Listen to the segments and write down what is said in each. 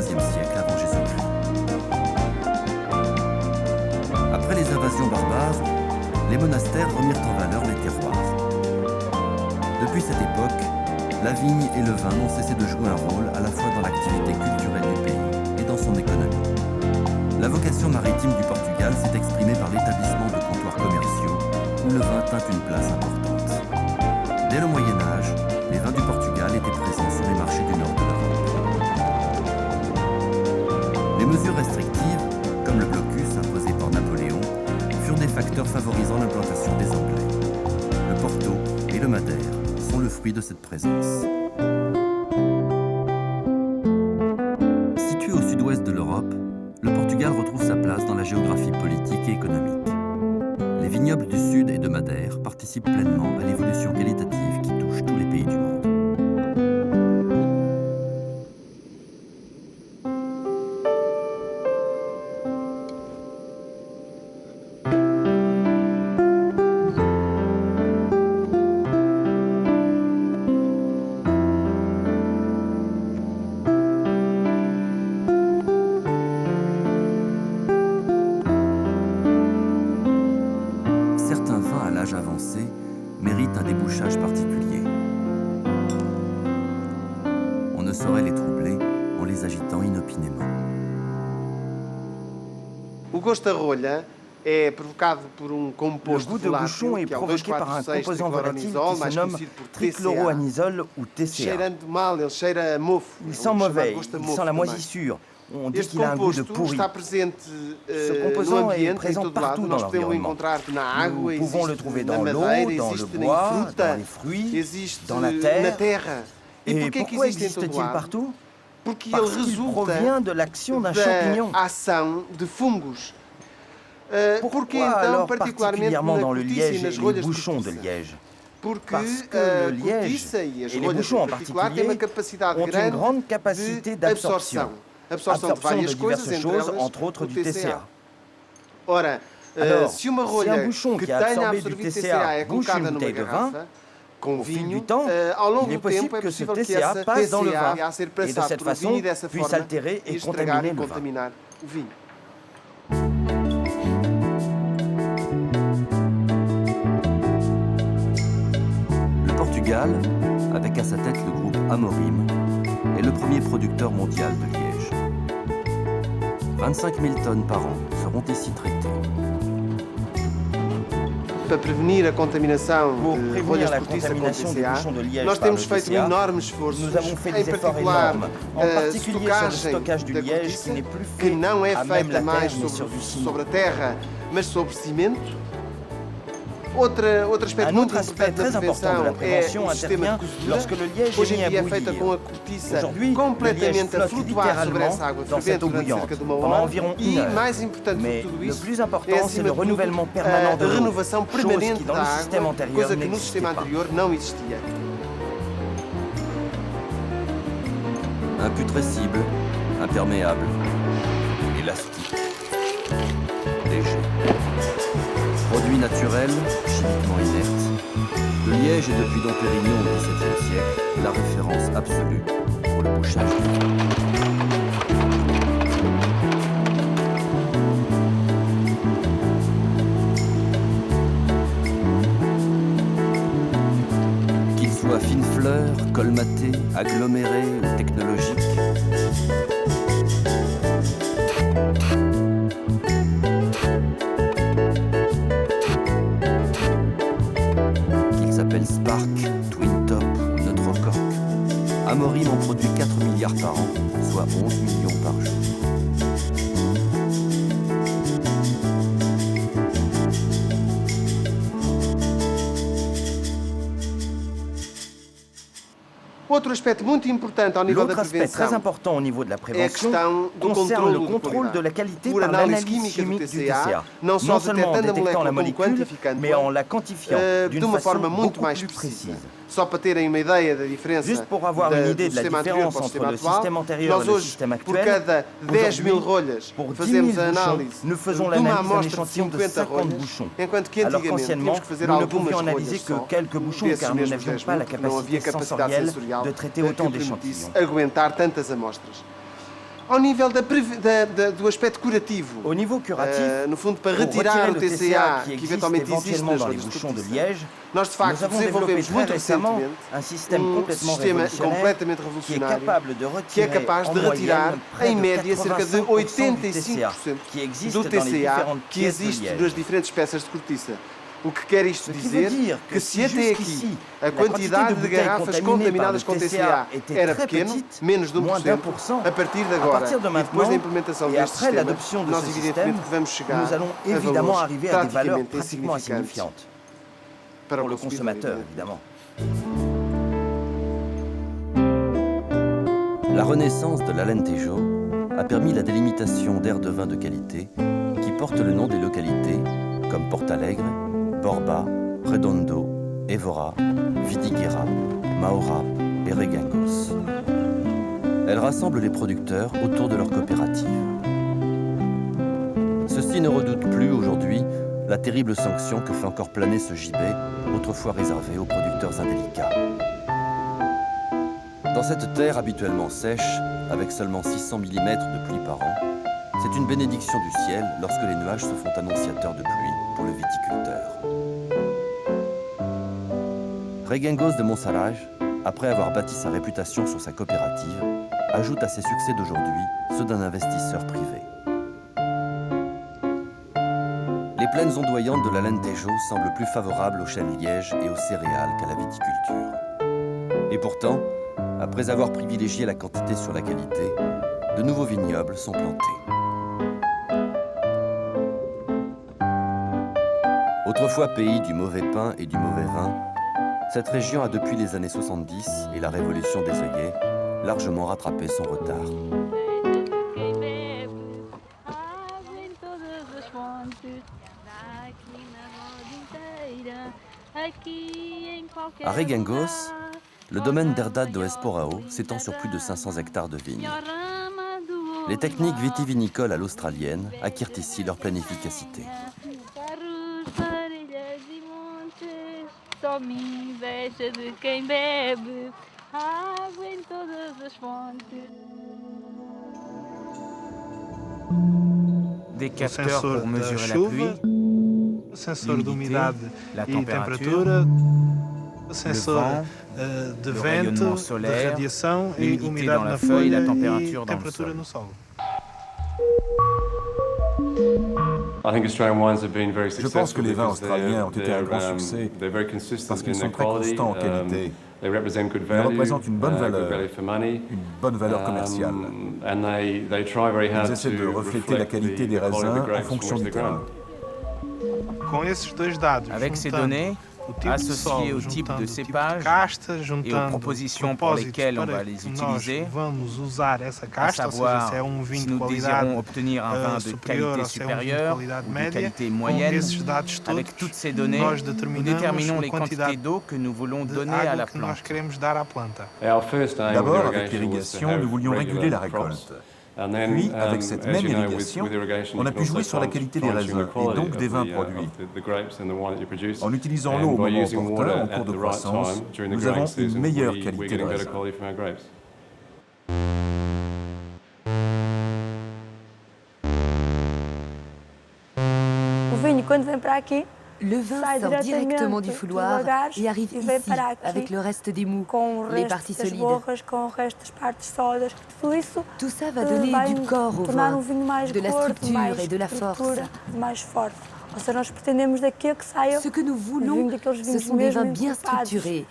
IIIe siècle avant Jésus-Christ. Après les invasions barbares, les monastères remirent en valeur les terroirs. Depuis cette époque, la vigne et le vin n'ont cessé de jouer un rôle à la fois dans l'activité culturelle du pays et dans son économie. La vocation maritime du Portugal s'est exprimée par l'établissement de comptoirs commerciaux où le vin tint une place importante. Dès le Moyen-Âge, les vins du Portugal étaient présents sur les marchés du nord de l'Europe. Les mesures restrictives, comme le blocus imposé par Napoléon, furent des facteurs favorisant l'implantation des Anglais. Le Porto et le Madère sont le fruit de cette présence. Situé au sud-ouest de l'Europe, le Portugal retrouve sa place dans la géographie politique et économique. Les vignobles du Sud et de Madère participent pleinement à l'évolution qualitative qui touche tous les pays du monde. Avancé méritent un débouchage particulier. On ne saurait les troubler en les agitant inopinément. O gosto da rolha é provocado por Le composto goût de bouchon est provoqué par un composant volatile qui se nomme trichloroanisole ou TCA. Cheirando mal, ele cheira a mofo. Il sent mauvais, il sent la moisissure. On dit qu'il a un goût de pourri. Ce composant est présent partout dans l'environnement. Nous pouvons le trouver dans l'eau, dans le bois, dans les fruits, dans la terre. Et pourquoi existe-t-il partout? Parce qu'il provient de l'action d'un champignon. Pourquoi alors particulièrement dans le liège et les bouchons de liège? Parce que le liège, et les bouchons en particulier, ont une grande capacité d'absorption. Absorption de diverses choses, entre autres du TCA. Alors, si un bouchon qui a absorbé du TCA bouche une bouteille de vin, au fil du temps, il est possible que ce TCA passe dans le vin et de cette façon puisse altérer et contaminer le vin. Le Portugal, avec à sa tête le groupe Amorim, est le premier producteur mondial de liège. 25 000 tonnes par an seront ici traitées. Para prevenir a contaminação Pour de prévenir rolhas la postiças com contamination des TCA, bouchons de liège nós par le temos feito TCA, enormes esforços, nous avons fait em des efforts particular énormes, en a particulier sur le stocagem stockage du da liège cortiça, qui n'est plus que fait não é à même feita la mais terre mais sur du ciment. sobre a terra, mas sobre cimento. Outro aspecto Un muito autre aspect importante da très important de la prevenção é prévention o sistema intervient de cozedura. lorsque le liège Hoje est em mis à dia é feita com a bouillir. cortiça Aujourd'hui, le liège completamente a flotte flutuar sobre littéralement essa água dans cette fervente eau durante bouillante cerca de uma pendant hora. environ E une heure. mais importante Mais de tudo le isso plus important, é, c'est acima le de tudo, renouvellement permanent de a l'eau, renovação chose permanente qui dans da le système água, antérieur coisa que no n'existait sistema pas. anterior não existia. Imputrescible, imperméable, élastique, léger. Produit naturel, chimiquement inerte, le liège est depuis Dom Pérignon au XVIIe siècle la référence absolue pour le bouchage du vin. Qu'il soit fine fleur, colmaté, aggloméré ou technologique, qu'il s'appelle Spark, Twin Top ou Notre Cork, Amorim en produit 4 milliards par an, soit 11 millions par jour. Outro aspecto muito importante ao nível da L'autre aspect très prevenção important au niveau de la é a prévention questão do concerne le controle contrôle de la qualité por par análise l'analyse química do chimique du TCA, TCA, não só non seulement en detectando a détectant la molécula como molécule, quantificando-a, mais en la quantifiant de d'une uma façon forma muito beaucoup mais plus precisa. précise. Só para terem uma ideia da diferença Juste pour avoir une idée de la différence entre le système antérieur et le système por actuel, cada 10 mil aujourd'hui, rolhas pour 10 000 fazemos a bouchons, análise nous faisons de uma l'analyse d'un amostra de échantillon de 50 50 rolhas, bouchons. enquanto que Alors antigamente qu'anciennement, tínhamos que fazer nous ne algumas pouvions rolhas analyser que só quelques bouchons desses car nous mesmos n'avions 10 pas la mil, porque não havia capacité capacidade sensorielle sensorial de traiter que autant permitisse d'échantillons. aguentar tantas amostras. Ao nível do aspecto curativo, au niveau curatif, no fundo, para retirar o TCA que eventualmente existe nas rodas de cortiça, nós de facto desenvolvemos muito recentemente um sistema completamente revolucionário que é capaz de retirar, em média, cerca de 85% do TCA que existe nas diferentes peças de cortiça. O que quer isto dizer? Que se até aqui a quantidade de garrafas contaminadas com TCA era pequeno, menos de 1%, a partir de agora e depois da implementação deste sistema, nós evidentemente que vamos chegar a valores praticamente insignificantes para o consommateur, évidemment. La renaissance de l'Alentejo a permis la délimitation d'aires de vin de qualité qui portent le nom des localités comme Portalegre, Borba, Redondo, Évora, Vidigueira, Maura et Regangos. Elle rassemble les producteurs autour de leur coopérative. Ceux-ci ne redoutent plus aujourd'hui la terrible sanction que fait encore planer ce gibet, autrefois réservé aux producteurs indélicats. Dans cette terre habituellement sèche, avec seulement 600 mm de pluie par an, c'est une bénédiction du ciel lorsque les nuages se font annonciateurs de pluie pour le viticulteur. Regangos de Monsalage, après avoir bâti sa réputation sur sa coopérative, ajoute à ses succès d'aujourd'hui ceux d'un investisseur privé. Les plaines ondoyantes de l'Alentejo semblent plus favorables au chêne liège et aux céréales qu'à la viticulture. Et pourtant, après avoir privilégié la quantité sur la qualité, de nouveaux vignobles sont plantés. Autrefois pays du mauvais pain et du mauvais vin, cette région a depuis les années 70 et la révolution des œillets largement rattrapé son retard. À Regangos, le domaine d'Herdade do Esporão s'étend sur plus de 500 hectares de vignes. Les techniques vitivinicoles à l'australienne acquièrent ici leur pleine efficacité. Des capteurs pour mesurer la pluie, sensor d'umidade e temperatura, sensor de vento, de radiação e umidade na folha e temperatura no solo. Je pense que les vins australiens ont été un grand succès parce qu'ils sont très constants en qualité. Ils représentent une bonne valeur commerciale. Ils essaient de refléter la qualité des raisins en fonction du terrain. Avec ces données, associées au type de cépage et aux propositions pour lesquelles on va les utiliser, à savoir si nous désirons obtenir un vin de qualité supérieure ou de qualité moyenne, avec toutes ces données, nous déterminons les quantités d'eau que nous voulons donner à la plante. D'abord, avec l'irrigation, nous voulions réguler la récolte. Puis, avec cette même irrigation, on a pu jouer sur la qualité des raisins et donc des vins produits. En utilisant l'eau au moment opportun, en cours de croissance, nous avons une meilleure qualité de raisin. Le vin sort directement du fouloir et arrive ici avec le reste des mous, les parties solides. Tout ça va donner du corps au vin, de la structure et de la force. Ce que nous voulons, ce sont des vins bien structurés,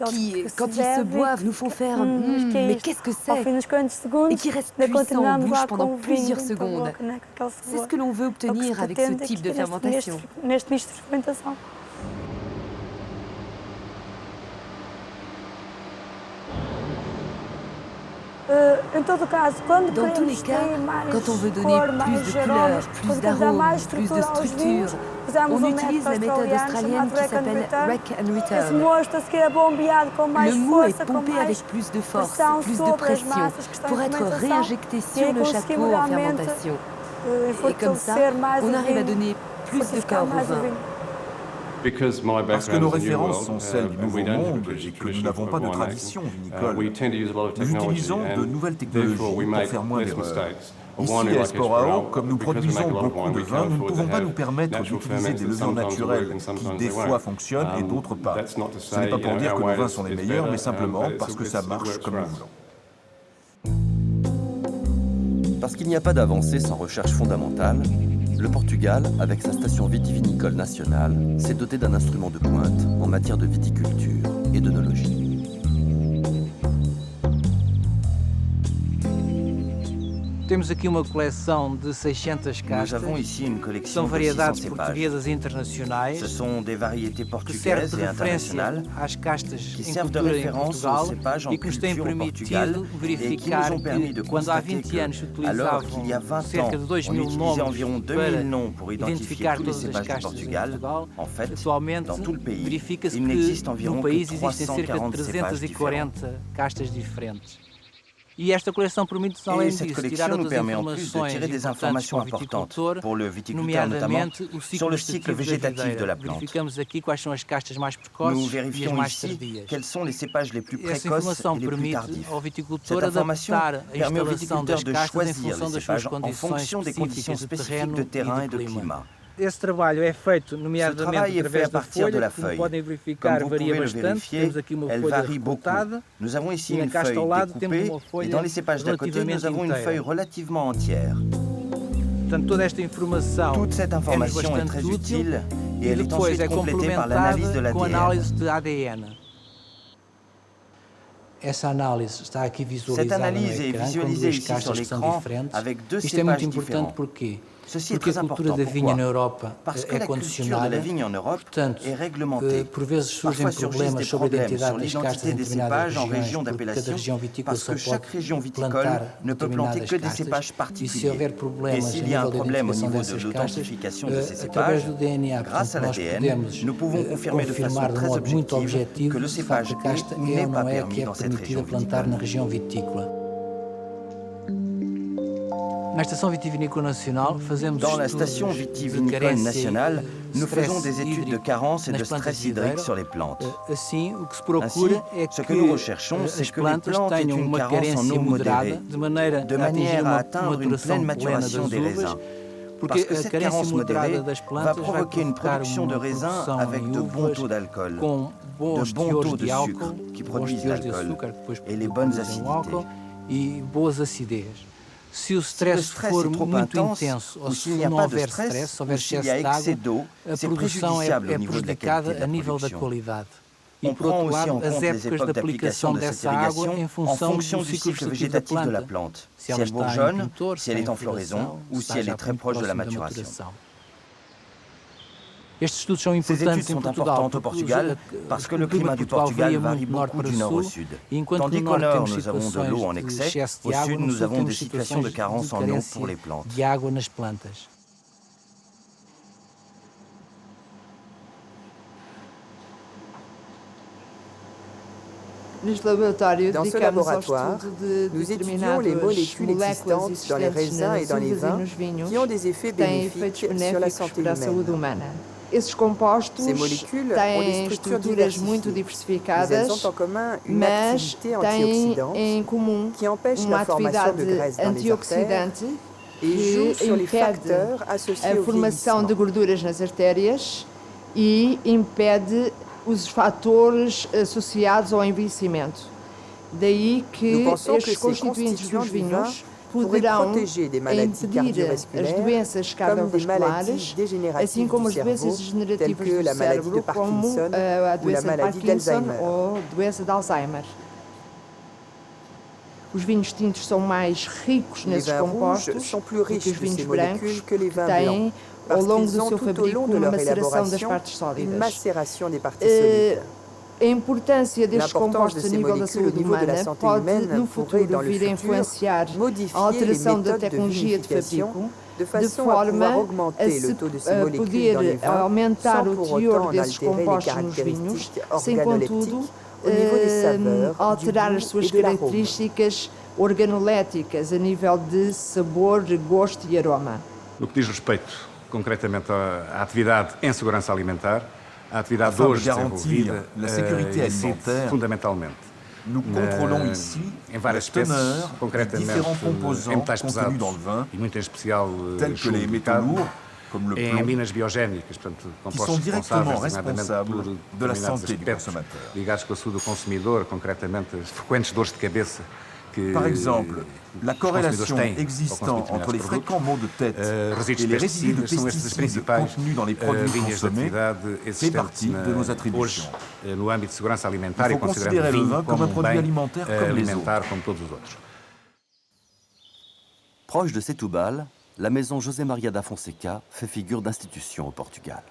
qui, quand ils se boivent, nous font faire « mais qu'est-ce que c'est ?» et qui restent puissants en bouche pendant plusieurs secondes. C'est ce que l'on veut obtenir avec ce type de fermentation. Dans tous les cas, quand on veut donner plus de couleurs, plus d'arômes, plus de structure, on utilise la méthode australienne qui s'appelle Rack and Return. Le mou est pompé avec plus de force, plus de pression, pour être réinjecté sur le château en fermentation. Et comme ça, on arrive à donner plus de corps au vin. Parce que nos références sont celles du Nouveau Monde et que nous n'avons pas de tradition vinicole, nous utilisons de nouvelles technologies pour faire moins d'erreurs. Ici, à Esporao, comme nous produisons beaucoup de vin, nous ne pouvons pas nous permettre d'utiliser des levains naturels qui, des fois, fonctionnent et d'autres pas. Ce n'est pas pour dire que nos vins sont les meilleurs, mais simplement parce que ça marche comme nous voulons. Parce qu'il n'y a pas d'avancée sans recherche fondamentale, le Portugal, avec sa station vitivinicole nationale, s'est doté d'un instrument de pointe en matière de viticulture et d'œnologie. Temos aqui uma coleção de 600 castas. Nous avons ici une collection São de 600 variedades cépages. portuguesas e internacionais. Ce sont des variétés Que servent portugaises de et referência internationales às castas qui em servent de cultura em référence aux Portugal cépages en e que nos têm culture au Portugal permitido et qui verificar nous ont permis de que quando há constater 20 anos se que, alors qu'il y a utilizavam 20 ans, cerca de 2 on mil utilisait nomes environ 2000 para noms pour identifier identificar tous les todas as cépages du castas em Portugal. Portugal, En fait, atualmente dans tout le pays, verifica-se il n'existe que environ no que país existem cerca de 340 cépages différents. 340 castas diferentes. E esta coleção permite-nos, além Et cette disso, tirar collection nous outras permet en plus de informações tirer des importantes informations para o importantes viticultor, pour le viticulteur notamment, nomeadamente o sur le ciclo cycle végétatif de la plante. Verificamos aqui quais são as castas mais Nous precoces e as vérifions mais ici tardias. quels sont les cépages les plus Essa précoces informação et les plus permite tardifs. ao viticultor Cette information adaptar a permet au instalação das viticulteur de castas em choisir função les das suas cépages en condições fonction des conditions específicas de spécifiques de terrain terreno et e de do clima. climat. Esse trabalho é feito, Ce nomeadamente, travail est fait através à da partir de folha, la que como feuille. podem Comme verificar, vous varia pouvez le bastante. vérifier, Temos aqui uma elle folha varie beaucoup. recortada. Nous avons ici E na une casta feuille ao lado temos découpée uma folha et dans les cépages d'à côté, nous avons une relativamente feuille inteira. relativement entière. Portanto, toda esta informação Toute cette information est bastante très útil utile et e elle est depois ensuite é complétée par l'analyse de complementada com a l'ADN. análise de ADN. Essa análise está aqui Cette visualizada no analyse est ecrã com visualisée duas ici sur castas que são l'écran diferentes. avec deux Isto é muito cépages importante différents. porquê? Ceci est Porque très a cultura important. da vinha Pourquoi? na Europa Parce que é la culture de condicionada, la vigne en Europe portanto, est réglementée. por vezes surgem Parfois surgissent problemas des sobre a problèmes identidade sur das castas l'identité em des determinadas cépages en regiões, région porque cada d'appellation, região vitícola parce só que chaque pode région viticole plantar ne peut planter determinadas que des castas, cépages e se particuliers. houver Et problemas a s'il y a un nível da problème au identificação niveau de dessas castas, l'authentification de ces através cépages, do DNA, grâce à portanto, nós l'ADN, podemos nous pouvons confirmer de façon confirmar de très modo muito objective objetivo que le se de facto cépage a casta est é ou ou n'est pas não é permis que é dans cette permitida région plantar viticole. na região vitícola. Na Estação Vitivinícola Nacional fazemos Dans la estudos station de vitivinicole carência nationale, e nous stress faisons des études de hídrico carence et nas de plantas stress de hydrique viveiro. sur les plantes. Assim, o que se Ainsi, procura é ce que que nous recherchons, c'est as que les plantas plantes aient tenham une uma carence en carência eau moderada, modérée, de maneira de a atingir manière à uma atteindre une maturação pleine plena maturation das des uvas, raisins. porque Parce que a cette carência carence moderada modérée das va plantas vai provoquer une provocar production de uma raisins produção avec em de bons uvas taux d'alcool, com bons de bons teores taux de de sucre álcool, qui bons produisent teores de l'alcool açúcar que depois et les bonnes produzem o acidités. álcool e boas acidez. Se o Si le stress stress for est trop muito intense, intenso ou ou se s'il n'y a não pas de houver stress, stress, se ou houver s'il y excesso a de excès água, d'eau, a c'est produção préjudiciable é au niveau de la prejudicada qualité de a la nível da production. qualidade. On E, por prend outro aussi en lado, as compte les épocas de époques d'application aplicação de cette dessa água irrigation em en função fonction do du ciclo cycle vegetativo da végétatif de la planta. plante. Se Si ela elle está em bourgeonne, pintor, si elle est en está em floraison floração, ou se si elle está est très muito proche de la próximo da maturation. maturação. Estes estudos são Ces importantes études em sont Portugal importantes au Portugal parce que le climat du Portugal varie beaucoup du nord au sud. Tandis qu'au nord, nous avons de l'eau en excès, au sud, nous avons des situations de carence en eau pour les plantes. De água nas plantas. Dans ce laboratoire, nous étudions les molécules existantes dans les raisins et dans les vins qui ont des effets bénéfiques sur la santé humaine. Ces molécules ont des structures diversifiées, mais elles ont en commun une activité antioxydante qui empêche la formation de graisse dans les artères et joue sur les facteurs associés au vieillissement. Os fatores associados ao envelhecimento. Daí que estes constituintes dos vinhos poderão impedir as doenças cardiovasculares, assim como as doenças degenerativas do cérebro, como a doença de Parkinson ou a doença de Alzheimer. Os vinhos tintos são mais ricos nesses compostos do que os vinhos brancos, que têm ao longo do seu fabrico uma maceração das partes sólidas. A importância destes compostos a nível da saúde humana pode, no futuro, vir a influenciar a alteração da tecnologia de fabrico, de forma a se poder aumentar o teor desses compostos nos vinhos, sem, contudo, alterar as suas características organoléticas a nível de sabor, gosto e aroma. No que diz respeito concretamente à atividade em segurança alimentar, Afin de garantir la sécurité alimentaire, nous contrôlons ici la teneur des différents composants contenus dans le vin, tels que les métaux lourds, comme le plomb, qui sont directement responsables de la santé du consommateur. Par exemple, la corrélation existant entre les fréquents maux de tête et les résidus de pesticides contenus dans les produits consommés fait partie de nos attributions. Il faut considérer le vin comme un produit alimentaire comme les autres. Proche de Setúbal, la maison José Maria da Fonseca fait figure d'institution au Portugal.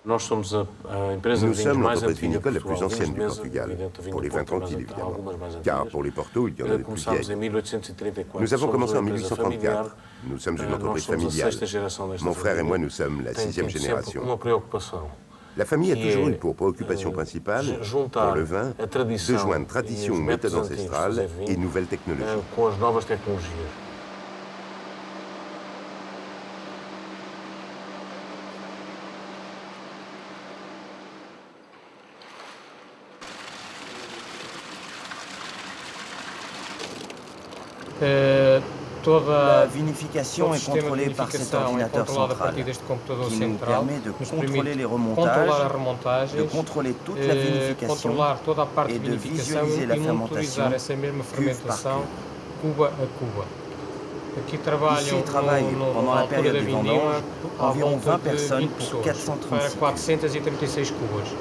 Nous sommes l'entreprise vinicole la plus ancienne du Portugal, pour les vins tranquilles évidemment, car pour les Portos, il y en a de plus vieilles. Nous avons commencé en 1834, nous sommes une entreprise familiale. Mon frère et moi, nous sommes la 6e génération. La famille a toujours eu pour préoccupation principale, pour le vin, de joindre tradition, méthode ancestrale et nouvelles technologies. La vinification est contrôlée par cet ordinateur central qui nous permet de contrôler les remontages, de contrôler toute la vinification et de visualiser la fermentation cuve par cuve. Ici travaillent pendant la période des vendanges environ 20 personnes pour 436 cubes.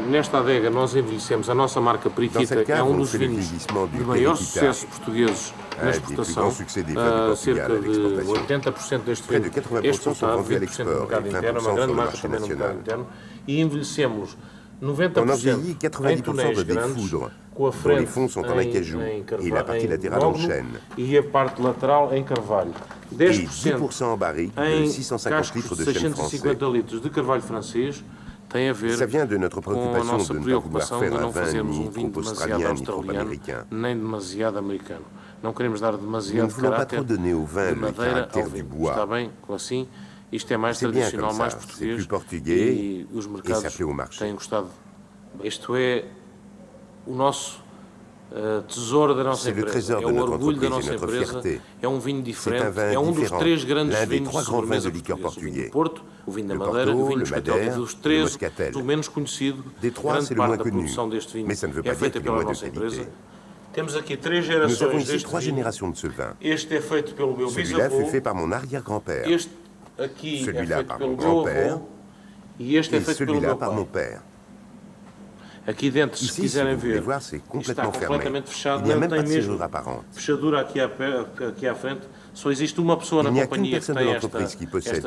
Nesta adega, nós envelhecemos. A nossa marca Periquita é dos vinhos de maior sucesso portugueses na exportação. Cerca de 80% deste vinho é exportado, 20% no mercado interno, uma grande marca também no mercado interno. E envelhecemos 90% em tonéis grandes, com a frente em carvalho e a parte lateral em carvalho. 10% em caixas de 650 litros de carvalho francês. Tem a ver com a nossa preocupação de não fazermos um vinho demasiado australiano, nem demasiado americano. Não queremos dar demasiado caráter de madeira ao vinho. Está bem? Assim, isto é mais tradicional, mais português e os mercados têm gostado. Isto é o nosso tesouro da nossa empresa, é o orgulho da nossa empresa, é um vinho diferente, é um dos 3 grandes vinhos de sobremesa portugueses, o vinho do Porto, o vinho da Madeira e o vinho moscatel. Dos 3, o menos conhecido, grande parte da produção deste vinho é feita pela nossa empresa. Temos aqui 3 gerações deste vinho. Este é feito pelo meu bisavô, este aqui é feito pelo meu avô e este é feito pelo meu pai. Aqui dentro, se quiserem ver, está completamente fechado, não tem mesmo fechadura aqui à frente. Só existe uma pessoa na companhia que tem esta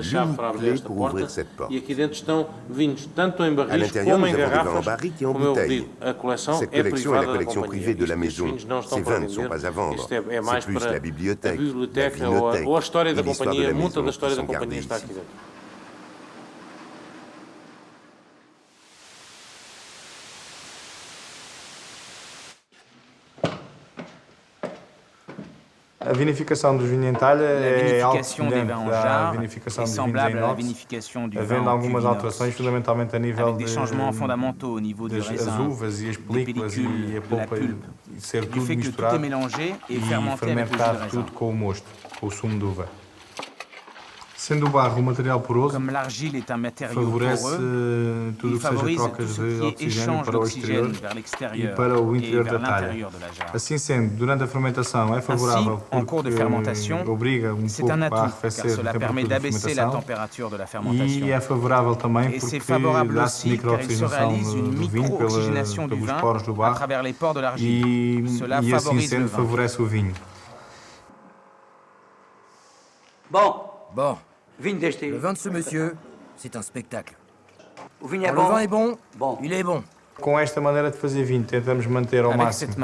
chave para abrir esta porta. E aqui dentro estão vinhos, tanto em barris como em garrafas. Como eu digo, a coleção é privada da companhia. Estes vinhos não estão para vender. Isto é mais para a biblioteca ou a história da companhia. Muita da história da companhia está aqui dentro. A vinificação dos vinhos em talha é algo semelhante à vinificação dos vinhos em inox, havendo algumas alterações, fundamentalmente a nível das uvas e as películas e a polpa ser tudo misturado e fermentar tudo com o mosto, com o sumo de uva. Sendo o barro um material poroso, favorece tudo o que seja trocas de oxigênio para o exterior e para o interior da talha. Assim sendo, durante a fermentação é favorável porque obriga um pouco a arrefecer a temperatura da fermentação e é favorável também porque dá-se micro-oxigenação do vinho pelos poros do barro e assim sendo favorece o vinho. Bon, le vin de ce monsieur, c'est un spectacle. Le vin est bon, il est bon. Com esta maneira de fazer vinho, tentamos manter ao máximo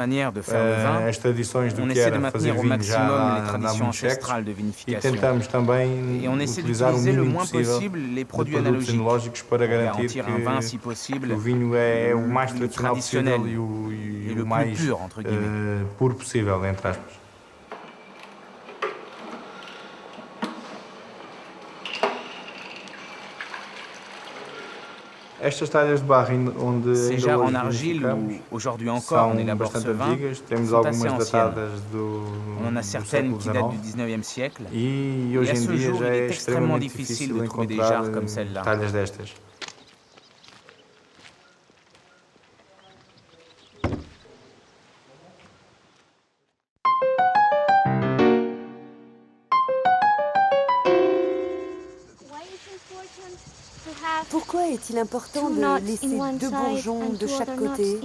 as tradições do que era fazer vinho já há muitos séculos e tentamos também utilizar o mínimo possível de produtos enológicos para garantir que o vinho é o mais tradicional possível e o mais puro possível, entre aspas. Estas talhas de barro onde ces jarres en argile où aujourd'hui encore on élabore ce vin sont assez anciennes. On en a certaines qui datent du 19e siècle et à ce jour il est extrêmement difficile de trouver des jarres comme celle-là. Pourquoi est-il important de laisser deux bourgeons de chaque côté?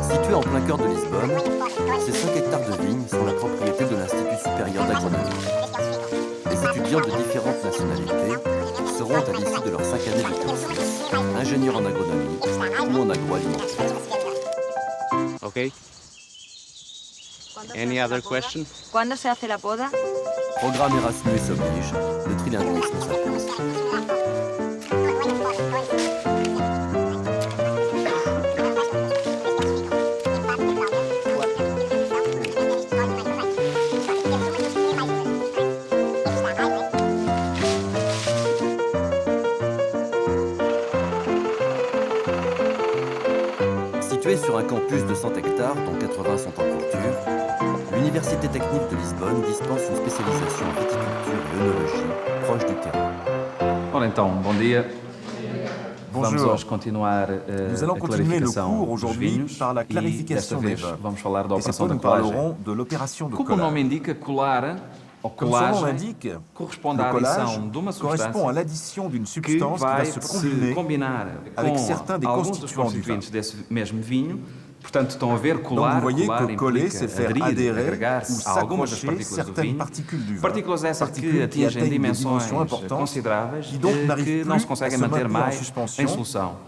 Situé en plein cœur de Lisbonne, ces 5 hectares de vignes sont la propriété de l'Institut supérieur d'agronomie. Les étudiants de différentes nationalités seront à l'issue de leurs 5 années de cursus ingénieurs en agronomie ou en agroalimentaire. Okay. Any other question? ¿Cuándo se hace la poda? Programme Erasmus oblige, le trilinguisme s'impose. Sur un campus de 100 hectares, dont 80 sont en culture, l'Université technique de Lisbonne dispense une spécialisation en viticulture et œnologie proche du terrain. Ora então, bom dia. Bonjour. Nous allons continuer le cours aujourd'hui par la clarification des vins. Et cette fois, nous parlerons de l'opération de collage. Comme son nom l'indique, le collage correspond à l'addition d'une substance qui va se combiner avec certains des constituants du vin. Donc vous voyez que coller, c'est faire adhérer ou s'accrocher certaines particules du vin, particules qui atteignent des dimensions importantes, qui donc n'arrivent plus à se maintenir en suspension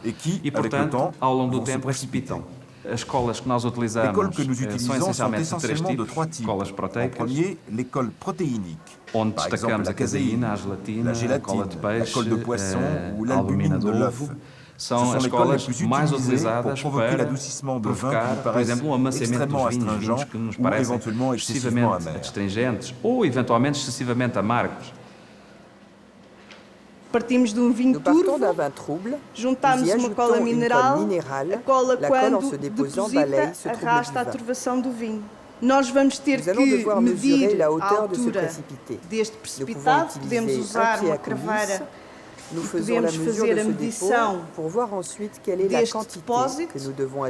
et qui, avec le temps, vont se précipiter. L'école que nous utilisons sont essentiellement de 3 types. En premier, l'école protéinique. Par exemple, la caséine, la gélatine, la colle de poisson ou l'albumine de l'œuf. Ce sont les colles les plus utilisées pour provoquer l'adoucissement de vins qui nous paraissent extrêmement astringents ou éventuellement excessivement amers. Partimos de vinho turvo, juntamos uma cola mineral, a cola quando se deposita arrasta a turvação do vinho. Nós vamos ter que medir a altura deste precipitado, podemos usar uma craveira e podemos fazer a medição deste depósito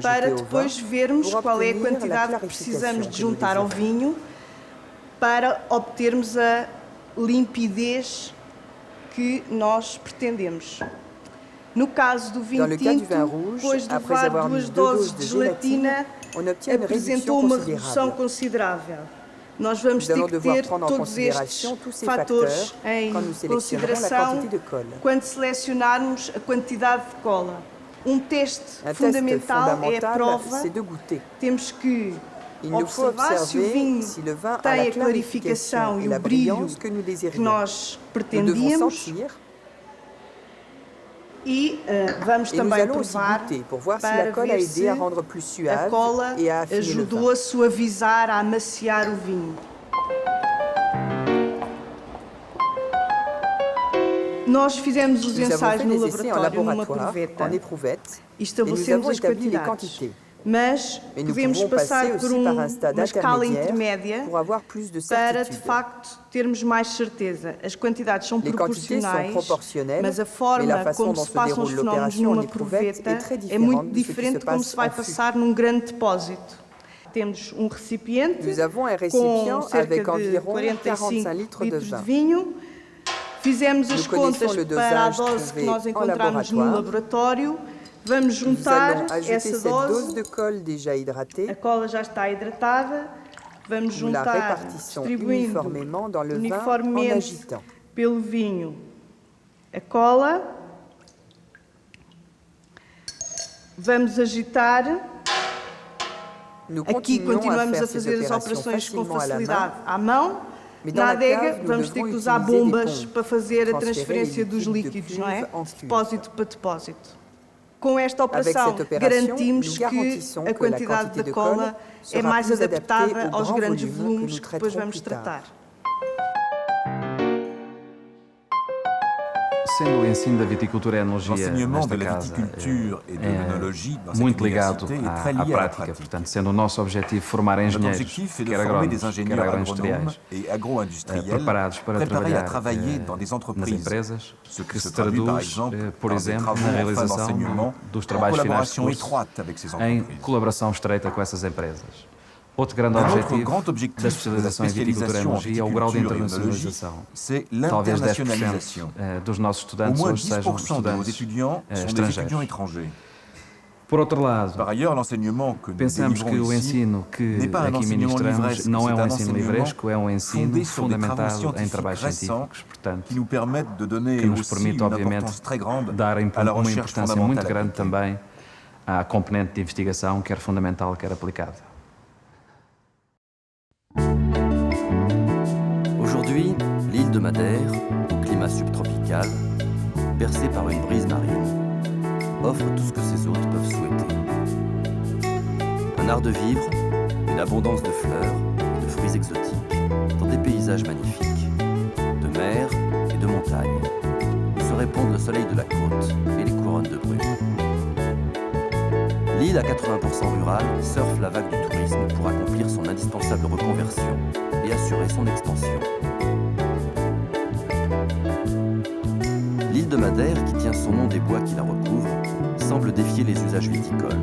para depois vermos qual é a quantidade que precisamos de juntar ao vinho para obtermos a limpidez que nós pretendemos. No caso do vinho tinto, depois de levar 2 doses de gelatina, apresentou uma redução considerável. Nós vamos ter que ter todos estes fatores em consideração quando selecionarmos a quantidade de cola. Um teste fundamental é a prova. Temos que observar se o vinho tem a clarificação e o brilho que nós pretendíamos e vamos também provar para ver se a cola ajudou a suavizar, a amaciar o vinho. Nós fizemos os ensaios no laboratório numa proveta e estabelecemos as quantidades. Mas podemos passar por uma escala intermédia para, de facto, termos mais certeza. As quantidades são proporcionais, mas a forma como se passam os fenómenos numa proveta é muito diferente de como se vai passar num grande depósito. Temos um recipiente com cerca de 45 litros de vinho. Fizemos as contas para a dose que nós encontramos no laboratório. Vamos juntar essa dose, a cola já está hidratada, vamos juntar, distribuindo uniformemente pelo vinho a cola, vamos agitar, aqui continuamos a fazer as operações com facilidade à mão, na adega vamos ter que usar bombas para fazer a transferência dos líquidos, não é? De depósito para depósito. Com esta operação, garantimos que a quantidade de cola é mais adaptada aos grandes volumes que depois vamos tratar. Sendo o ensino da viticultura e enologia nesta casa muito ligado à prática, portanto, sendo o nosso objetivo formar engenheiros, quer agrónomos, quer agroindustriais, preparados para trabalhar nas empresas, que se traduz, por exemplo, na realização dos trabalhos finais de curso em colaboração estreita com essas empresas. Outro grande objetivo da especialização em viticultura e enologia é o grau de internacionalização. Talvez 10% dos nossos estudantes hoje sejam estudantes estrangeiros. Por outro lado, pensamos que o ensino que aqui ministramos não é um ensino livresco, é um ensino fundamentado em trabalhos científicos, portanto, que nos permite, obviamente, dar uma importância muito grande também à componente de investigação, quer fundamental, quer aplicada. Aujourd'hui, l'île de Madère, au climat subtropical, bercée par une brise marine, offre tout ce que ses hôtes peuvent souhaiter. Un art de vivre, une abondance de fleurs et de fruits exotiques, dans des paysages magnifiques, de mer et de montagne, où se répondent le soleil de la côte et les couronnes de brume. L'île à 80% rurale surfe la vague du tourisme pour accomplir son indispensable reconversion et assurer son extension. L'île de Madère, qui tient son nom des bois qui la recouvrent, semble défier les usages viticoles.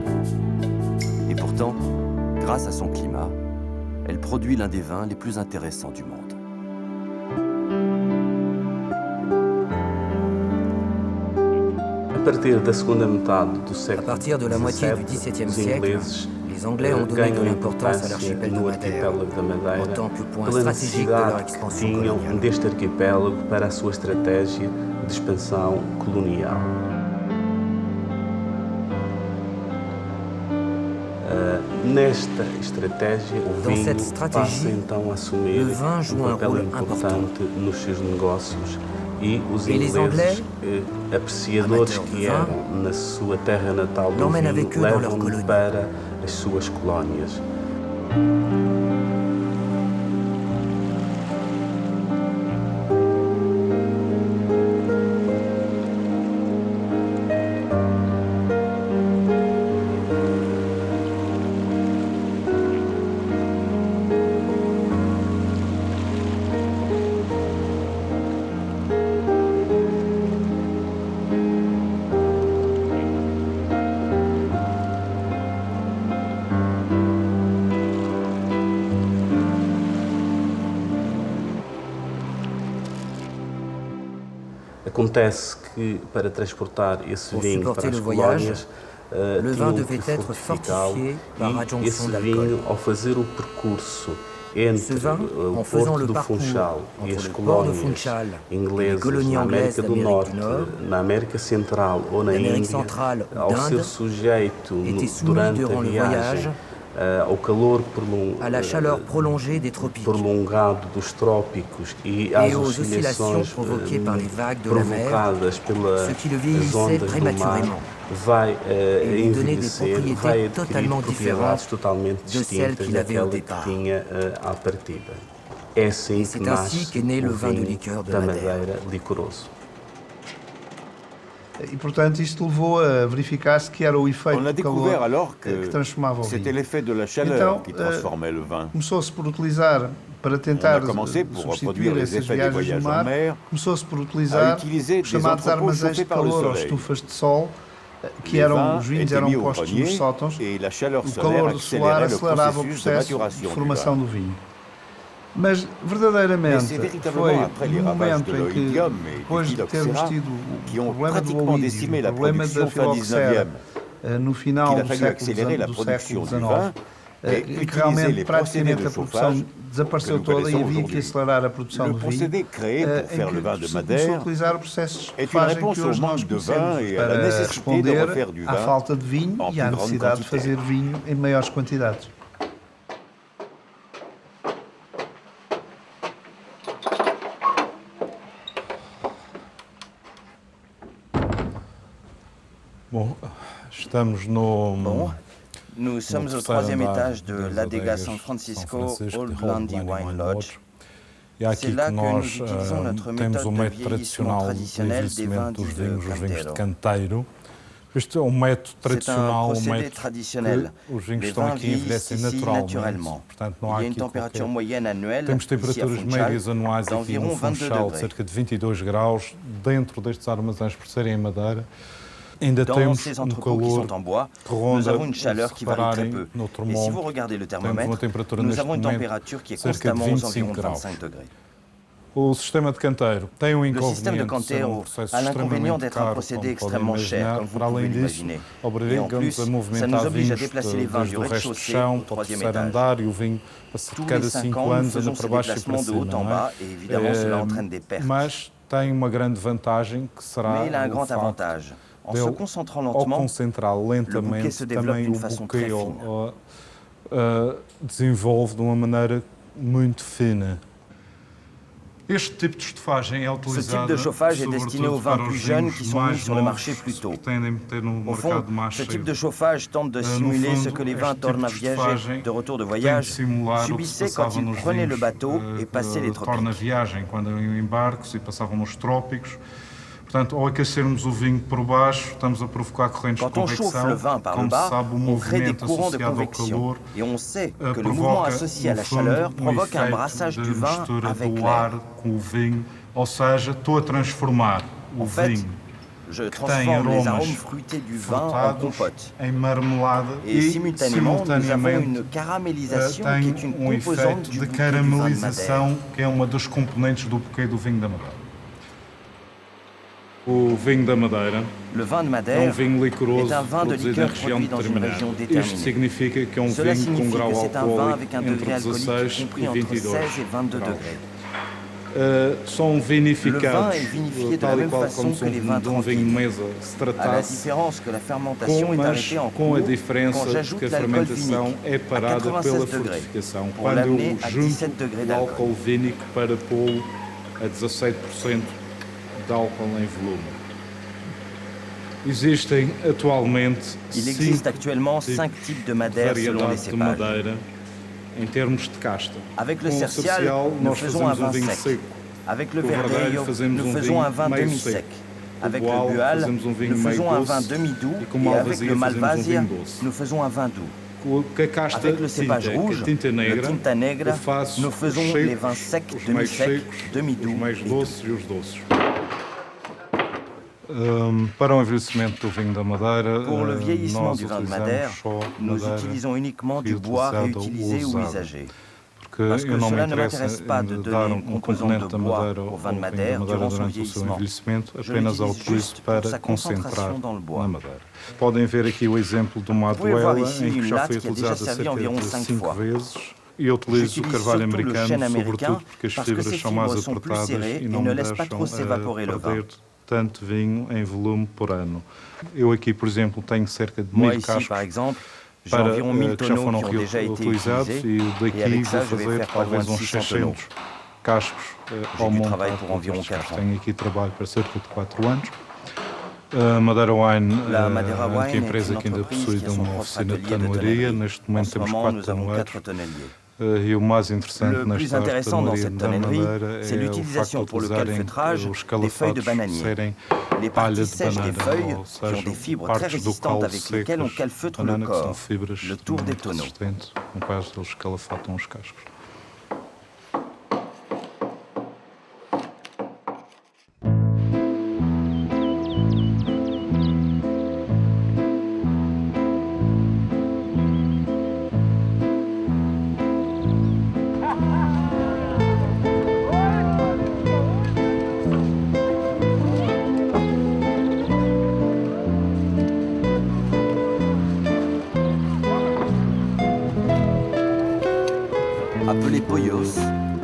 Et pourtant, grâce à son climat, elle produit l'un des vins les plus intéressants du monde. À partir de la moitié du XVIIe siècle, les Anglais ont donné de l'importance à l'archipel de Madère, autant que point stratégique de leur expansion coloniale. Deste arquipélago para a sua estratégia de expansão colonial. Nesta estratégia, o vinho passa então a assumir um papel importante nos seus negócios e os ingleses, apreciadores que eram na sua terra natal do vinho, levam-no para as suas colónias. Acontece que, para transportar esse vinho para as colónias, tinham que fortificá-lo e esse vinho, ao fazer o percurso entre o Porto do Funchal e as colónias inglesas na América do Norte, na América Central ou na Índia, ao ser sujeito durante a viagem ao calor prolongado dos trópicos e às oscilações provocadas pelas ondas do mar, vai envelhecer, vai adquirir propriedades totalmente distintas daquela que tinha à partida. É assim que nasce o vinho da Madeira licoroso. E, portanto, isto levou a verificar-se que era o efeito do calor que transformava o vinho. Então, começou-se por utilizar, para tentar substituir essas viagens no mar, começou-se por utilizar os chamados armazéns de calor ou estufas de sol, que eram, os vinhos eram postos nos sótãos. O calor do solar acelerava o processo de formação do vinho. Mas, verdadeiramente, foi no momento em que, depois de termos tido o problema do olídeo, o problema da filoxera, no final do século XIX, em que realmente, praticamente, a produção desapareceu toda e havia que acelerar a produção do vinho, em que se começou a utilizar o processo de fagem que hoje nós conhecemos para responder à falta de vinho e à necessidade de fazer vinho em maiores quantidades. Bon, nous sommes au 3e étage de l'Adega San Francisco Old Blondie Wine Lodge. C'est là que nous utilisons notre méthode de vieillissement traditionnel des vins dits de canteiro. C'est un procédé traditionnel. Les vins vieillissent ici naturellement. Il y a une température moyenne annuelle ici à Funchal d'environ 22 degrés. Dans ces entrepôts qui sont en bois, nous avons une chaleur qui varie très peu. Et si vous regardez le thermomètre, nous avons une température qui est constamment aux environs de 25 degrés. Le système de canteiro a l'inconvénient d'être un procédé extrêmement cher, comme vous pouvez l'imaginer. Et en plus, ça nous oblige à déplacer les vins du rez-de-chaussée au 3e étage. Tous les 5 ans, nous faisons ce déplacement de haut en bas et évidemment cela entraîne des pertes. Mais il a un grand avantage. En se concentrant lentement, le bouquet se développe d'une façon très fine. Ce type de chauffage est destiné aux vins plus jeunes qui sont mis sur le marché plus tôt. Au fond, ce type de chauffage tente de simuler ce que les vins tornaviagers de retour de voyage subissaient quand ils prenaient le bateau et passaient les tropiques. Quand on chauffe le vin par le bas, on crée des courants de convection. Et on sait que le mouvement associé à la chaleur provoque un brassage du vin avec l'air. En fait, je transforme les arômes fruités du vin en compote. Et simultanément, nous avons une caramélisation qui est une composante du bouquet du vin de Madère. Le vin de Madère est un vin de liqueur produit dans une région déterminée. Cela signifie que c'est un vin avec un degré alcoolique compris entre 16 et 22 degrés. Le vin est vinifié de la même façon que les vins tranquilles, à la différence que la fermentation est arrêtée en cours quand j'ajoute l'alcool vinique à 96 degrés pour l'amener à 17 degrés d'alcool. Il existe actuellement 5 types de Madère selon les cépages. Avec le Cercial, nous faisons un vin sec. Avec le Verdejo, nous faisons un vin demi-sec. Avec le Bual, nous faisons un vin demi-doux. Et avec le Malvasia, nous faisons un vin doux. Avec le cépage rouge, le Tinta Negra, nous faisons les vins secs, demi-secs, demi-doux et doux. Pour le vieillissement du vin de Madère, nous utilisons uniquement du bois réutilisé ou usagé. Parce que cela ne m'intéresse pas de donner une composante de bois au vin de Madère durant son vieillissement. Je l'utilise juste pour sa concentration dans le bois. Vous pouvez voir ici une latte qui a déjà servi environ 5 fois. J'utilise surtout le chêne américain parce que ses fibres sont plus serrées et ne laissent pas trop s'évaporer le vin. Tanto vinho em volume por ano. Eu aqui, por exemplo, tenho cerca de 1000 cascos para, que já foram reutilizados e daqui vou fazer talvez uns 600 cascos ao montado. Tenho aqui trabalho para cerca de 4 anos. Madeira Wine, que é a empresa que ainda possui uma oficina de tanoaria. Neste momento temos 4 tanoeiros. Et le plus intéressant dans cette tonnerie, c'est l'utilisation pour le calfeutrage des feuilles de bananier. Les parties sèches des feuilles, qui ont des fibres très résistantes avec lesquelles on calfeutre le corps, le tour des tonneaux. Appelées Poyos,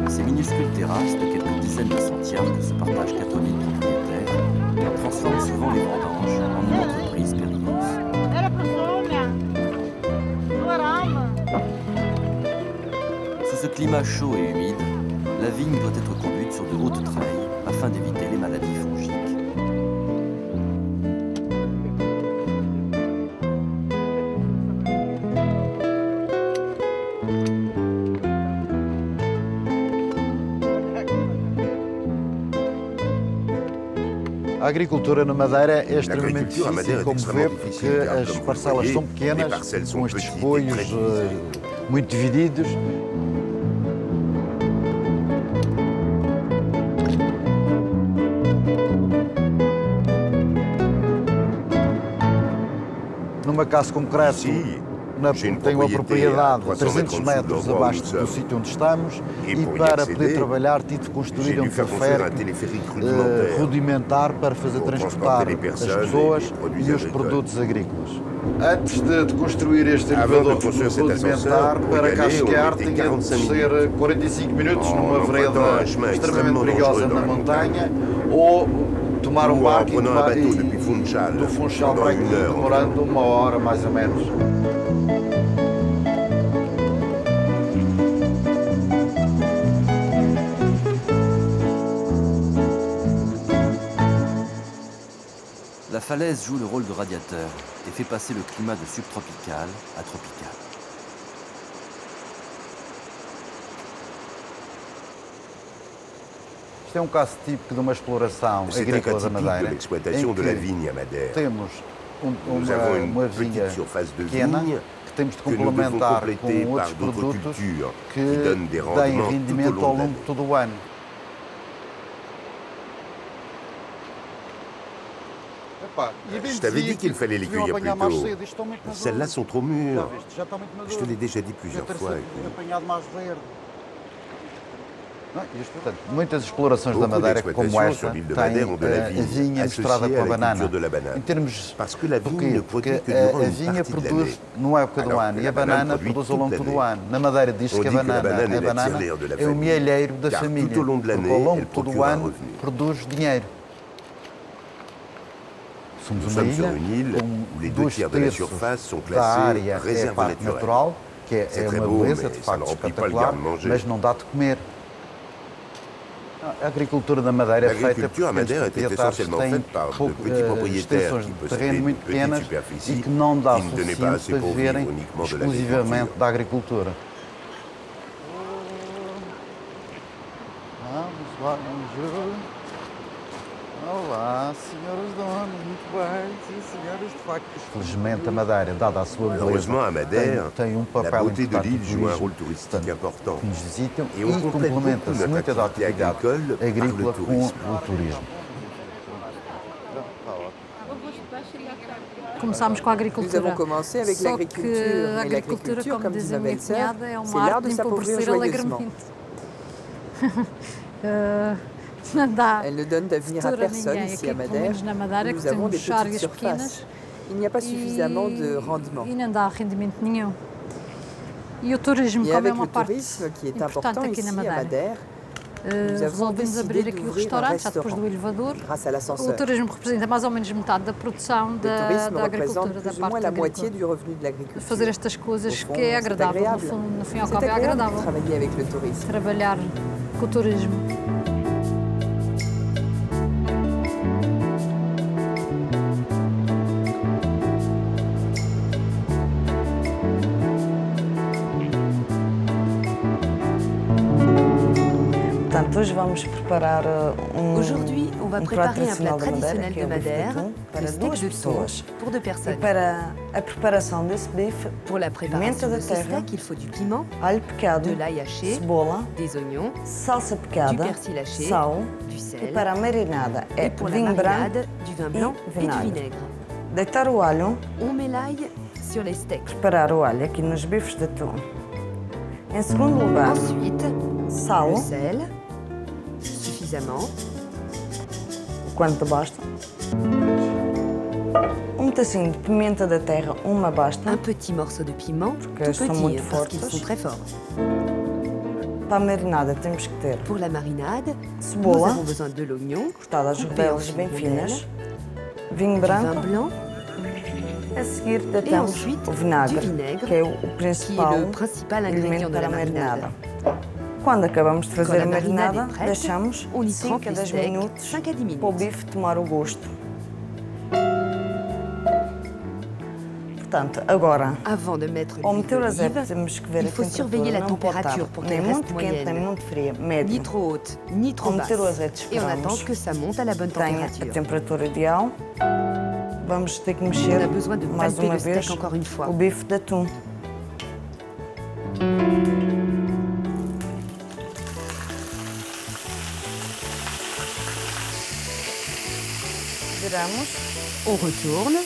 ces minuscules terrasses de quelques dizaines de centiares que se partagent 4000 propriétaires transforment souvent les vendanges en une entreprise périlleuse. Sous ce climat chaud et humide, la vigne doit être conduite sur de hautes treilles afin d'éviter les maladies fongiques. A agricultura na Madeira é extremamente difícil, como vê, porque as parcelas são pequenas, com estes boios muito divididos. Numa caso concreto, tenho a propriedade a 300 metros abaixo do sítio onde estamos e para poder trabalhar tive de construir um teleférico rudimentar para fazer transportar as pessoas e os produtos agrícolas. Antes de construir este elevador rudimentar, para cá chegar tinha de descer 45 minutos numa vereda extremamente perigosa na montanha ou tomar um barco do Funchal para aqui, demorando 1 hora mais ou menos. La falaise joue le rôle de radiateur et fait passer le climat de subtropical à tropical. Este é um caso típico de uma exploração agrícola da Madeira, em que temos uma vinha pequena que temos de complementar com outros produtos que têm rendimento ao longo de todo o ano. Je t'avais dit qu'il fallait les cueillir plus tôt. Celles-là sont trop mûres. Je te l'ai déjà dit plusieurs fois. Portanto, muitas explorações da Madeira, como esta, têm a vinha misturada com a banana. Em termos, porque a vinha produz numa época do ano e a banana produz ao longo de todo o ano. Na Madeira diz-se que a banana é o mielheiro da família, porque ao longo de todo o ano produz dinheiro. Somos uma ilha com 2/3 da área é a parte natural, que é uma beleza, de facto, espetacular, mas não dá de comer. A agricultura da Madeira é feita por proprietários que têm extensões de terreno muito pequenas e que não dá o suficiente para viverem exclusivamente da agricultura. Vamos lá, olá, senhoras donas, muito bem, sim, senhoras, de facto. Felizmente a Madeira, dada a sua beleza, tem um papel importante no turismo, que nos visitam e complementa-se muita da atividade agrícola com o turismo. Começámos com a agricultura, só que a agricultura, como diz a minha cunhada, é uma arte de empobrecer alegremente. Elle ne donne d'avenir à personne ici à Madère. Nous avons des petites surfaces. Il n'y a pas suffisamment de rendement. E não dá rendimento nenhum. E o turismo, como é uma parte importante aqui na Madeira, resolvemos abrir aqui o restaurante, já depois do elevador. O turismo representa mais ou menos metade da produção da agricultura, da parte agrícola. Fazer estas coisas que é agradável, no fim ao cabo é agradável. Trabalhar com o turismo. Aujourd'hui, on va préparer un plat traditionnel de Madère, le steak de thon, pour 2 personnes. Pour la préparation de ce steak, il faut du piment, de l'ail haché, des oignons, du persil haché, du sel, et pour la marinade, du vin blanc et du vinaigre. On met l'ail sur les steaks. Ensuite, le sel, suffisamment. Quanto basta. Pedacinho de pimenta da terra, uma basta. Un petit morceau de piment, tout petit, parce qu'ils sont très forts. Para a marinada temos que ter pour la marinade, cebola, nous avons besoin de l'oignon, cortada às rodelas bem finas, vinho branco, a seguir datamos o vinagre, que é o principal elemento para a marinada. Quando acabamos de fazer a marinada, deixamos 5 a 10 minutos para o bife tomar o gosto. Avant de mettre l'huile d'olive, il faut surveiller la température pour qu'elle reste moyenne. Ni trop haute, ni trop basse. Et on attend que ça monte à la bonne température. On a besoin de palper le steak encore une fois. On retourne.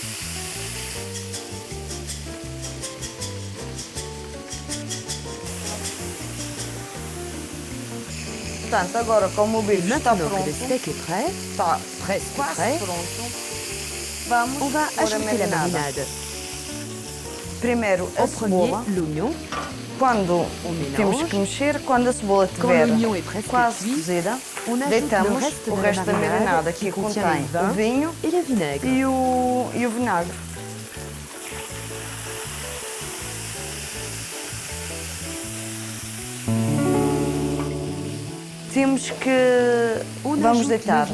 Maintenant que le steak est prêt, presque prêt, on va ajouter la marinade. En premier, l'oignon. On mélange. Quand l'oignon est presque cuit, on ajoute le reste de la marinade qui contient le vin et le vinaigre. Vamos deitar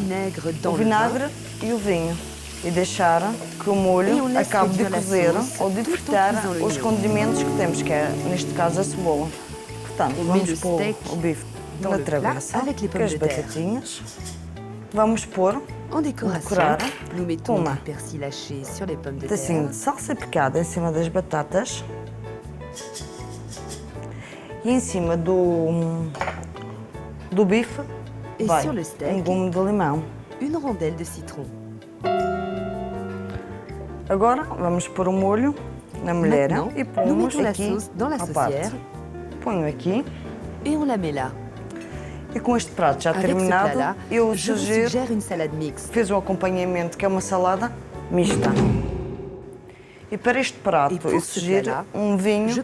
o vinagre e o vinho e deixar que o molho acabe de cozer ou de fritar os condimentos que temos, que é, neste caso, a cebola. Portanto, vamos pôr o bife na travessa com as batatinhas. Vamos pôr, decorar, uma tacinha de salsa picada em cima das batatas e em cima do bife vai gume de limão. Une rondelle de citron. Agora vamos pôr o molho na molheira e pomos aqui à parte. Ponho aqui. E on la met là. E com este prato já terminado, eu sugiro fez um acompanhamento que é uma salada mista. E para este prato eu sugiro um vinho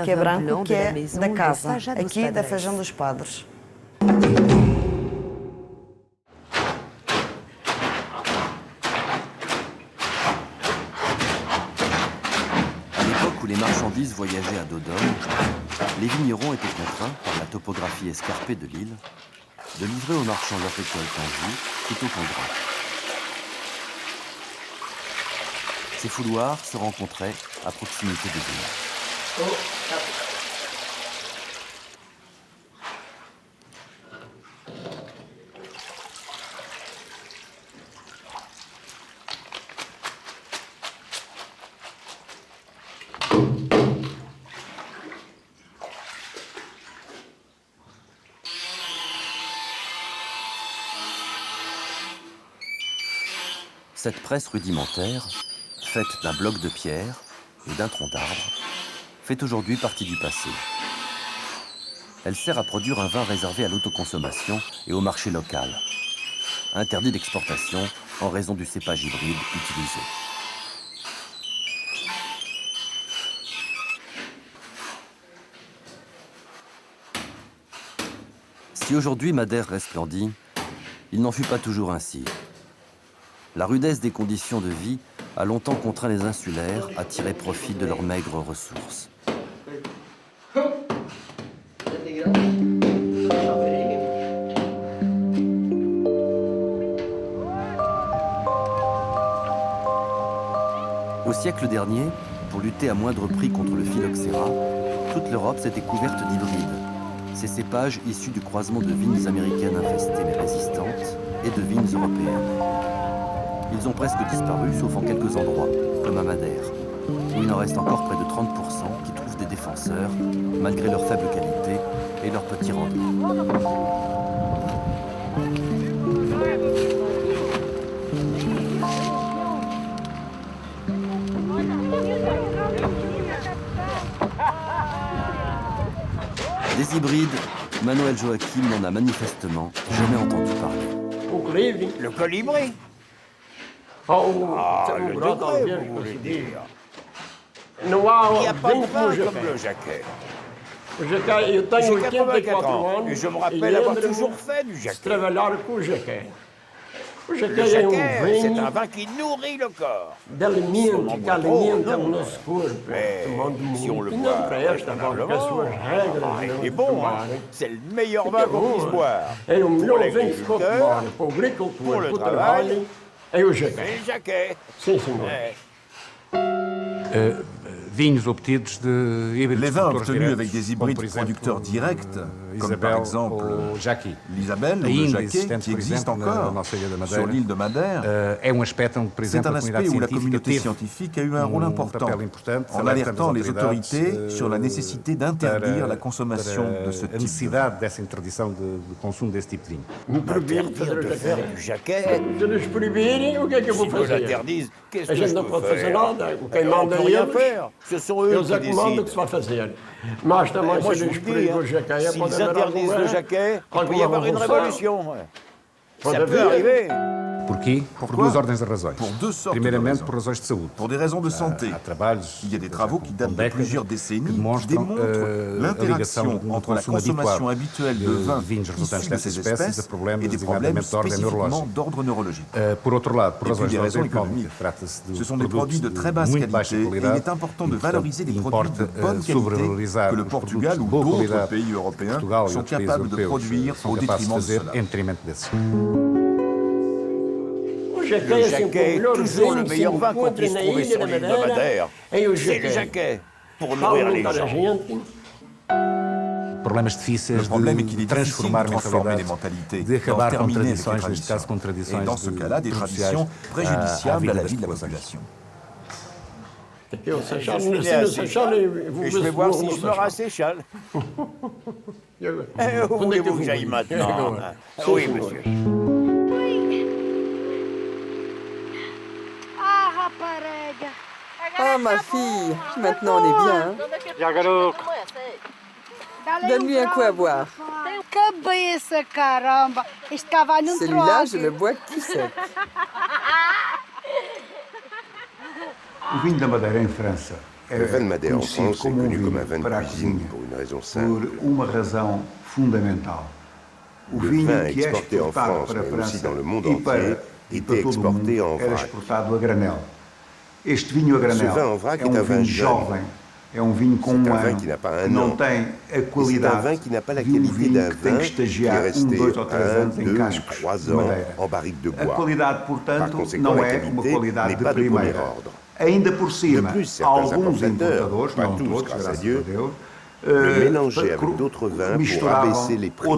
que é branco, que é da casa, aqui da Feijão dos Padres. Les marchandises voyageaient à dos d'homme, les vignerons étaient contraints, par la topographie escarpée de l'île, de livrer aux marchands leur récolte en jus plutôt qu'en grain. Ces fouloirs se rencontraient à proximité des villes. Cette presse rudimentaire, faite d'un bloc de pierre et d'un tronc d'arbre, fait aujourd'hui partie du passé. Elle sert à produire un vin réservé à l'autoconsommation et au marché local, interdit d'exportation en raison du cépage hybride utilisé. Si aujourd'hui Madère resplendit, il n'en fut pas toujours ainsi. La rudesse des conditions de vie a longtemps contraint les insulaires à tirer profit de leurs maigres ressources. Au siècle dernier, pour lutter à moindre prix contre le phylloxéra, toute l'Europe s'était couverte d'hybrides, ces cépages issus du croisement de vignes américaines infestées mais résistantes et de vignes européennes. Ils ont presque disparu, sauf en quelques endroits, comme à Madère, où il en reste encore près de 30% qui trouvent des défenseurs, malgré leur faible qualité et leur petit rendement. Des hybrides, Manuel Joachim n'en a manifestement jamais entendu parler. Le colibri. Le degré, vous voulez dire. Il n'y a pas de vin comme le Jacquet. J'ai 84 ans et je me rappelle avoir toujours fait du Jacquet. Le Jacquet, c'est un vin qui nourrit le corps. Mais si on le boit raisonnablement, il est bon, hein. C'est le meilleur vin qu'on puisse boire. Pour l'agriculteur, pour le travail, c'est le Jacquet. Sim, senhor. Les vins obtenus avec des hybrides producteurs directs, comme par exemple l'Isabelle ou le Jacquet, qui existent encore sur l'île de Madère, c'est un aspect où la communauté scientifique a eu un rôle important en alertant les autorités sur la nécessité d'interdire la consommation de ce type de vin. Interdire de faire du Jacquet? Je ne peux proibir, o que é que eu vou fazer? Si l'interdisent, qu'est-ce que je peux faire? On ne peut rien faire. Ce sont eux qui décident. Moi, je vous dis, s'ils interdisent le Jacquet, il peut y avoir une révolution. Ça peut arriver. Pourquoi? Pour deux sortes de raisons. Pour des raisons de santé. Il y a des travaux qui datent de plusieurs décennies qui démontrent l'interaction entre la consommation habituelle de vins issus de ces espèces et des problèmes spécifiquement d'ordre neurologique. Et puis des raisons économiques. Ce sont des produits de très basse qualité et il est important de valoriser les produits de bonne qualité que le Portugal ou d'autres pays européens sont capables de produire au détriment de cela. Le Jacquet est toujours le meilleur vin qu'on puisse trouver sur l'île de Madère. C'est le Jacquet pour nourrir les gens. Le problème est qu'il est difficile de transformer les mentalités, d'en terminer avec les traditions. Et dans ce cas-là, des traditions préjudiciables à la vie de la population. Et je vais voir si je me rasséchale. Où voulez-vous que j'aille maintenant? Oui, monsieur. Ah, ma fille, maintenant on est bien. Hein? Donne-lui un coup à boire. Celui-là, je le bois tout sec. O vinho da Madeira em França Le vin de Madère en France est connu comme un vin de cuisine pour une raison simple. Le vin exporté en France, mais aussi dans le monde entier, était exporté en vrac. Ce vin en vrac est un vin jeune. C'est un vin qui n'a pas un an. C'est un vin qui n'a pas la qualité d'un vin qui est resté 1, 2 ou 3 ans en barrique de bois. Par conséquent, la qualité n'est pas de premier ordre. De plus, certains importateurs, pas tous grâce à Dieu, le mélangeaient avec d'autres vins pour abaisser les prix.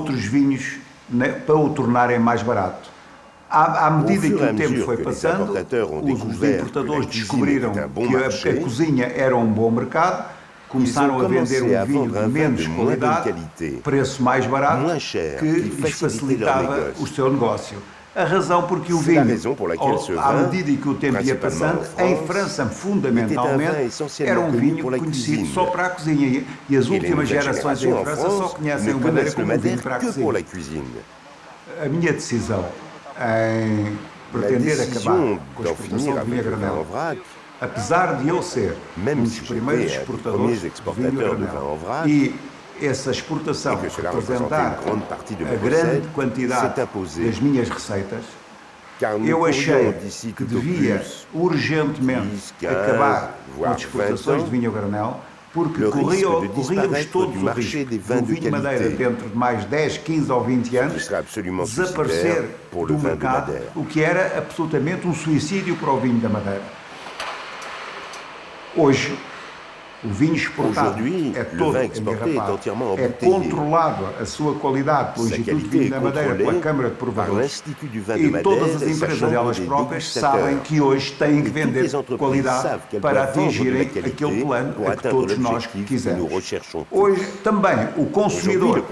À medida que o tempo foi passando, os importadores descobriram que a cozinha era bom mercado, começaram a vender vinho de menos qualidade, preço mais barato, que lhes facilitava o seu negócio. A razão porque o vinho, à medida que o tempo ia passando, em França, fundamentalmente, era vinho conhecido só para a cozinha. E as últimas gerações em França só conhecem o Madeira como vinho para a cozinha. A minha decisão em pretender acabar com a exportação de vinho a granel, apesar de eu ser dos primeiros exportadores de vinho a granel, e essa exportação representar a grande quantidade das minhas receitas, eu achei que devia urgentemente acabar com as exportações de vinho a granel, porque corríamos todos o risco do vinho de Madeira, dentro de mais 10, 15 ou 20 anos, desaparecer do mercado, o que era absolutamente um suicídio para o vinho da Madeira. Hoje, o vinho exportado é todo engarrafado, é controlado a sua qualidade pelo Instituto de Vinho da Madeira, pela Câmara de Provadores, e todas as empresas elas próprias sabem que hoje têm que vender qualidade para atingirem aquele plano a que todos nós quisermos. Hoje também o consumidor,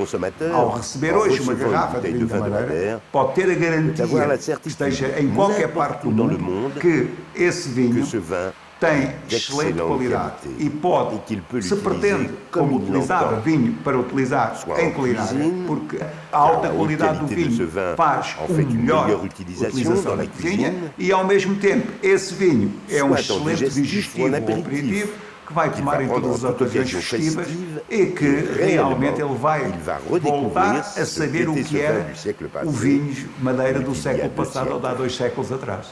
ao receber hoje uma garrafa de vinho da Madeira, pode ter a garantia, esteja em qualquer parte do mundo, que esse vinho tem excelente qualidade e pode, se pretende, como utilizar vinho para utilizar em culinária, porque a alta qualidade do vinho faz uma melhor utilização na cozinha e, ao mesmo tempo, esse vinho é um excelente digestivo ou aperitivo que vai tomar em todas as ocasiões festivas e que realmente ele vai voltar a saber o que era o vinho Madeira do século passado ou de há 2 séculos atrás.